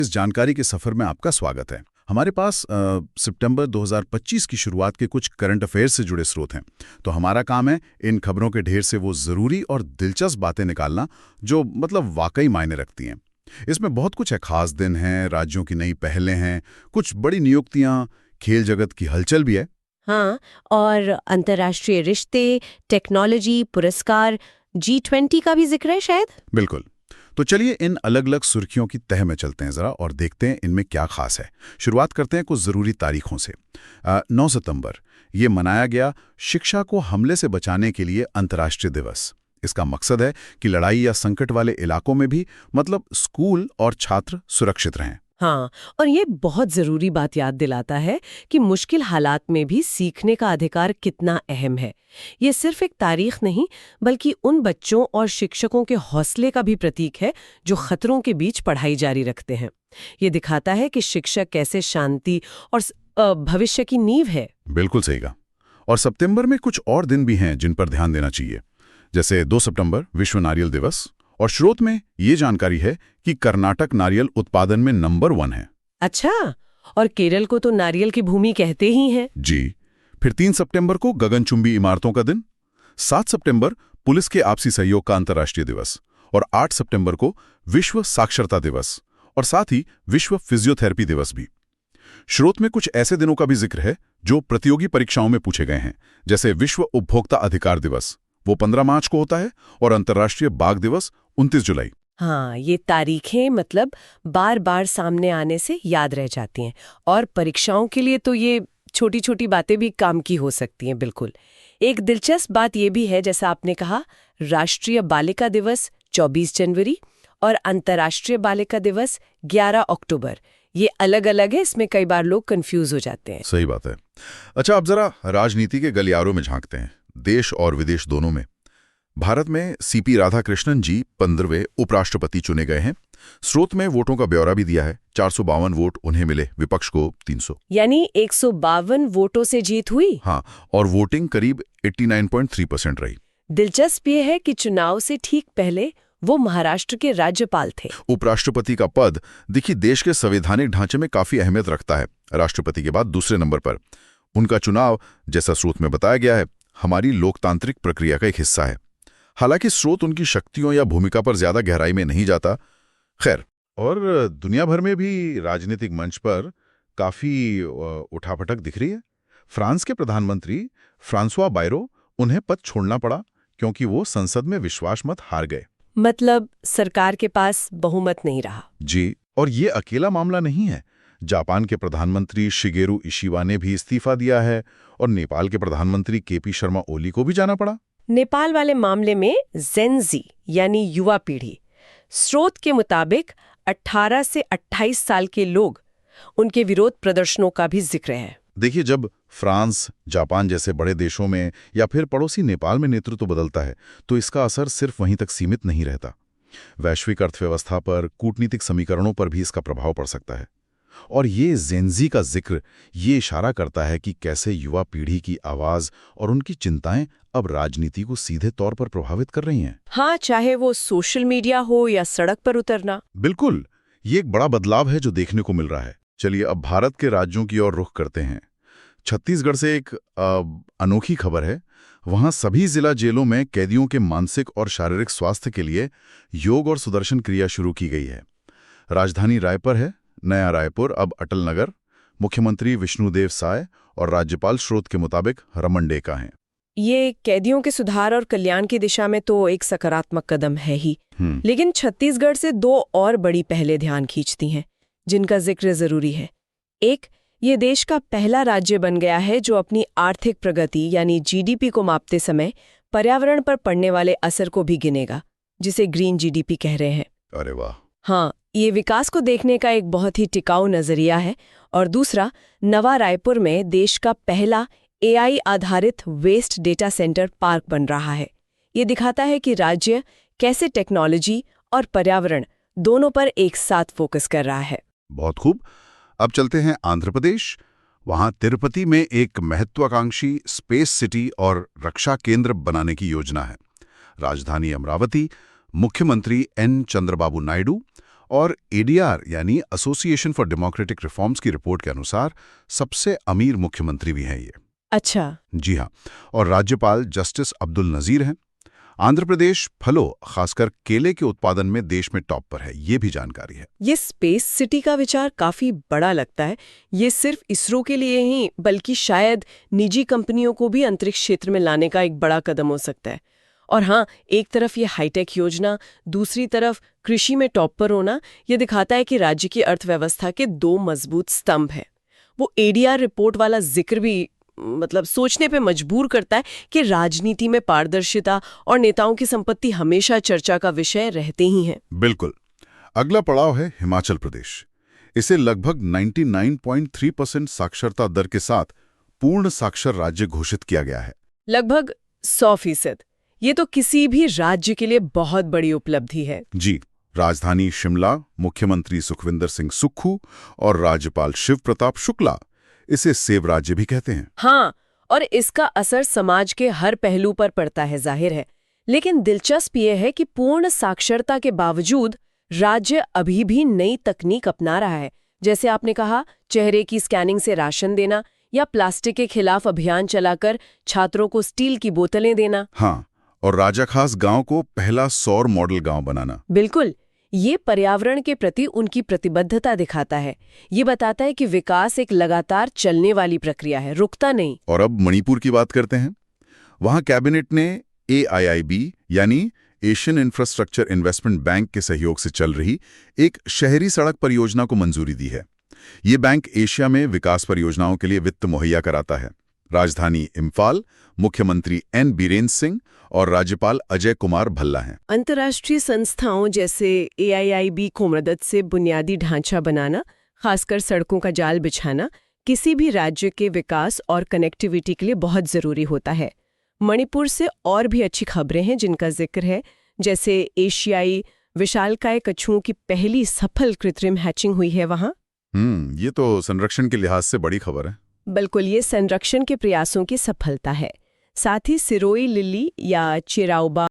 इस जानकारी के सफर में आपका स्वागत है। हमारे पास सितंबर 2025 की शुरुआत के कुछ करंट अफेयर्स से जुड़े स्रोत हैं। तो हमारा काम है इन खबरों के ढेर से वो ज़रूरी और दिलचस्प बातें निकालना जो मतलब वाकई मायने रखती हैं। इसमें बहुत कुछ है, खास दिन हैं, राज्यों की नई पहलें हैं, कुछ बड़ी नियुक्तियां, खेल जगत की हलचल भी है। हाँ, और अंतर्राष्ट्रीय रिश्ते, टेक्नोलॉजी, पुरस्कार, G20 का भी जिक्र है शायद। बिल्कुल। तो चलिए इन अलग अलग सुर्खियों की तह में चलते हैं ज़रा और देखते हैं इनमें क्या खास है। शुरुआत करते हैं कुछ ज़रूरी तारीखों से। 9 सितंबर ये मनाया गया शिक्षा को हमले से बचाने के लिए अंतर्राष्ट्रीय दिवस। इसका मकसद है कि लड़ाई या संकट वाले इलाकों में भी मतलब स्कूल और छात्र सुरक्षित रहें। हाँ, और ये बहुत ज़रूरी बात याद दिलाता है कि मुश्किल हालात में भी सीखने का अधिकार कितना अहम है। ये सिर्फ एक तारीख नहीं, बल्कि उन बच्चों और शिक्षकों के हौसले का भी प्रतीक है जो खतरों के बीच पढ़ाई जारी रखते हैं। ये दिखाता है कि शिक्षा कैसे शांति और भविष्य की नींव है। बिल्कुल सही कहा। और सितंबर में कुछ और दिन भी हैं जिन पर ध्यान देना चाहिए, जैसे 2 सितंबर विश्व नारियल दिवस। और स्रोत में ये जानकारी है कि कर्नाटक नारियल उत्पादन में नंबर 1 है। अच्छा, और केरल को तो नारियल की भूमि कहते ही हैं। जी। फिर 3 सितंबर को गगनचुंबी इमारतों का दिन। 7 सितंबर पुलिस के आपसी सहयोग का अंतर्राष्ट्रीय दिवस। और 8 सितंबर को विश्व साक्षरता दिवस और साथ ही विश्व फिजियोथेरेपी दिवस भी। स्रोत में कुछ ऐसे दिनों का भी जिक्र है जो प्रतियोगी परीक्षाओं में पूछे गए हैं, जैसे विश्व उपभोक्ता अधिकार दिवस, वो 15 मार्च को होता है, और अंतर्राष्ट्रीय बाघ दिवस 29 जुलाई। हाँ, ये तारीखें मतलब बार बार सामने आने से याद रह जाती हैं, और परीक्षाओं के लिए तो ये छोटी छोटी बातें भी काम की हो सकती हैं। बिल्कुल। एक दिलचस्प बात ये भी है, जैसा आपने कहा, राष्ट्रीय बालिका दिवस 24 जनवरी और अंतर्राष्ट्रीय बालिका दिवस 11 अक्टूबर। ये अलग अलग है, इसमें कई बार लोग कंफ्यूज हो जाते हैं। सही बात है। अच्छा, अब जरा राजनीति के गलियारों में झांकते हैं, देश और विदेश दोनों में। भारत में सीपी राधाकृष्णन जी 15वें उपराष्ट्रपति चुने गए हैं। स्रोत में वोटों का ब्यौरा भी दिया है। 452 वोट उन्हें मिले, विपक्ष को 300। यानी 152 वोटों से जीत हुई। हाँ, और वोटिंग करीब 89.3% रही। दिलचस्प ये है कि चुनाव से ठीक पहले वो महाराष्ट्र के राज्यपाल थे। उपराष्ट्रपति का पद देखिए देश के संवैधानिक ढांचे में काफी अहमियत रखता है। राष्ट्रपति के बाद दूसरे नंबर पर उनका चुनाव, जैसा स्रोत में बताया गया है, हमारी लोकतांत्रिक प्रक्रिया का एक हिस्सा है। हालांकि स्रोत उनकी शक्तियों या भूमिका पर ज्यादा गहराई में नहीं जाता। खैर, और दुनिया भर में भी राजनीतिक मंच पर काफी उठापटक दिख रही है। फ्रांस के प्रधानमंत्री फ्रांसवा बायरो, उन्हें पद छोड़ना पड़ा क्योंकि वो संसद में विश्वास मत हार गए। मतलब सरकार के पास बहुमत नहीं रहा। जी, और ये अकेला मामला नहीं है। जापान के प्रधानमंत्री शिगेरू इशिवा ने भी इस्तीफा दिया है, और नेपाल के प्रधानमंत्री केपी शर्मा ओली को भी जाना पड़ा। नेपाल वाले मामले में जेन-ज़ी यानी युवा पीढ़ी, स्रोत के मुताबिक 18 से 28 साल के लोग, उनके विरोध प्रदर्शनों का भी जिक्र है। देखिए, जब फ्रांस, जापान जैसे बड़े देशों में या फिर पड़ोसी नेपाल में नेतृत्व बदलता है, तो इसका असर सिर्फ वहीं तक सीमित नहीं रहता। वैश्विक अर्थव्यवस्था पर, कूटनीतिक समीकरणों पर भी इसका प्रभाव पड़ सकता है। और ये जेन-ज़ी का जिक्र ये इशारा करता है कि कैसे युवा पीढ़ी की आवाज और उनकी चिंताएं अब राजनीति को सीधे तौर पर प्रभावित कर रही हैं। हाँ, चाहे वो सोशल मीडिया हो या सड़क पर उतरना। बिल्कुल, ये एक बड़ा बदलाव है जो देखने को मिल रहा है। चलिए अब भारत के राज्यों की ओर रुख करते हैं। छत्तीसगढ़ से एक अनोखी खबर है। वहां सभी जिला जेलों में कैदियों के मानसिक और शारीरिक स्वास्थ्य के लिए योग और सुदर्शन क्रिया शुरू की गई है। राजधानी रायपुर है, नया रायपुर अब अटल नगर। मुख्यमंत्री विष्णुदेव साय और राज्यपाल स्रोत के मुताबिक रमन डेका हैं। ये कैदियों के सुधार और कल्याण की दिशा में तो एक सकारात्मक कदम है ही, लेकिन छत्तीसगढ़ से 2 और बड़ी पहले ध्यान खींचती हैं, जिनका जिक्र जरूरी है। एक, ये देश का पहला राज्य बन गया है जो अपनी आर्थिक प्रगति यानी जीडीपी को मापते समय पर्यावरण पर पड़ने वाले असर को भी गिनेगा, जिसे ग्रीन जीडीपी कह रहे हैं। अरे वाह! हाँ, ये विकास को देखने का एक बहुत ही टिकाऊ नजरिया है। और दूसरा, नवा रायपुर में देश का पहला एआई आधारित वेस्ट डेटा सेंटर पार्क बन रहा है। ये दिखाता है कि राज्य कैसे टेक्नोलॉजी और पर्यावरण दोनों पर एक साथ फोकस कर रहा है। बहुत खूब। अब चलते हैं आंध्र प्रदेश। वहां तिरुपति में एक महत्वाकांक्षी स्पेस सिटी और रक्षा केंद्र बनाने की योजना है। राजधानी अमरावती, मुख्यमंत्री एन चंद्रबाबू नायडू और एडीआर यानी एसोसिएशन फॉर डेमोक्रेटिक रिफॉर्म्स की रिपोर्ट के अनुसार सबसे अमीर मुख्यमंत्री भी हैं ये। अच्छा। जी हाँ, और राज्यपाल जस्टिस अब्दुल नजीर हैं। आंध्र प्रदेश फलों, खासकर केले के उत्पादन में देश में टॉप पर है, ये भी जानकारी है। ये स्पेस सिटी का विचार काफी बड़ा लगता है। ये सिर्फ इसरो के लिए ही बल्कि शायद निजी कंपनियों को भी अंतरिक्ष क्षेत्र में लाने का एक बड़ा कदम हो सकता है। और हाँ, एक तरफ ये हाईटेक योजना, दूसरी तरफ कृषि में टॉप पर होना, ये दिखाता है कि राज्य की अर्थव्यवस्था के दो मजबूत स्तंभ हैं। वो एडीआर रिपोर्ट वाला जिक्र भी सोचने पे मजबूर करता है कि राजनीति में पारदर्शिता और नेताओं की संपत्ति हमेशा चर्चा का विषय रहते ही हैं। बिल्कुल। अगला पड़ाव है हिमाचल प्रदेश। इसे लगभग 99.3% साक्षरता दर के साथ पूर्ण साक्षर राज्य घोषित किया गया है। लगभग 100%। ये तो किसी भी राज्य के लिए बहुत बड़ी उपलब्धि है। जी, राजधानी शिमला, मुख्यमंत्री सुखविंदर सिंह सुक्खू और राज्यपाल शिव प्रताप शुक्ला इसे सेब राज्य भी कहते हैं। हाँ, और इसका असर समाज के हर पहलू पर पड़ता है, जाहिर है। लेकिन दिलचस्प ये है कि पूर्ण साक्षरता के बावजूद राज्य अभी भी नई तकनीक अपना रहा है। जैसे आपने कहा, चेहरे की स्कैनिंग से राशन देना या प्लास्टिक के खिलाफ अभियान चलाकर छात्रों को स्टील की बोतलें देना। हाँ, और राजाखास गांव को पहला सौर मॉडल गांव बनाना। बिल्कुल, ये पर्यावरण के प्रति उनकी प्रतिबद्धता दिखाता है। ये बताता है कि विकास एक लगातार चलने वाली प्रक्रिया है, रुकता नहीं। और अब मणिपुर की बात करते हैं। वहां कैबिनेट ने AIIB यानी एशियन इंफ्रास्ट्रक्चर इन्वेस्टमेंट बैंक के सहयोग से चल रही एक शहरी सड़क परियोजना को मंजूरी दी है। ये बैंक एशिया में विकास परियोजनाओं के लिए वित्त मुहैया कराता है। राजधानी इम्फाल, मुख्यमंत्री N बीरेन्द्र सिंह और राज्यपाल अजय कुमार भल्ला हैं। अंतर्राष्ट्रीय संस्थाओं जैसे AIIB को मदद से बुनियादी ढांचा बनाना, खासकर सड़कों का जाल बिछाना, किसी भी राज्य के विकास और कनेक्टिविटी के लिए बहुत जरूरी होता है। मणिपुर से और भी अच्छी खबरें हैं जिनका जिक्र है, जैसे एशियाई विशालकाय कछुओं की पहली सफल कृत्रिम हैचिंग हुई है वहां। ये तो संरक्षण के लिहाज से बड़ी खबर है। बिल्कुल, ये संरक्षण के प्रयासों की सफलता है। साथ ही सिरोई लिली या चिराउबा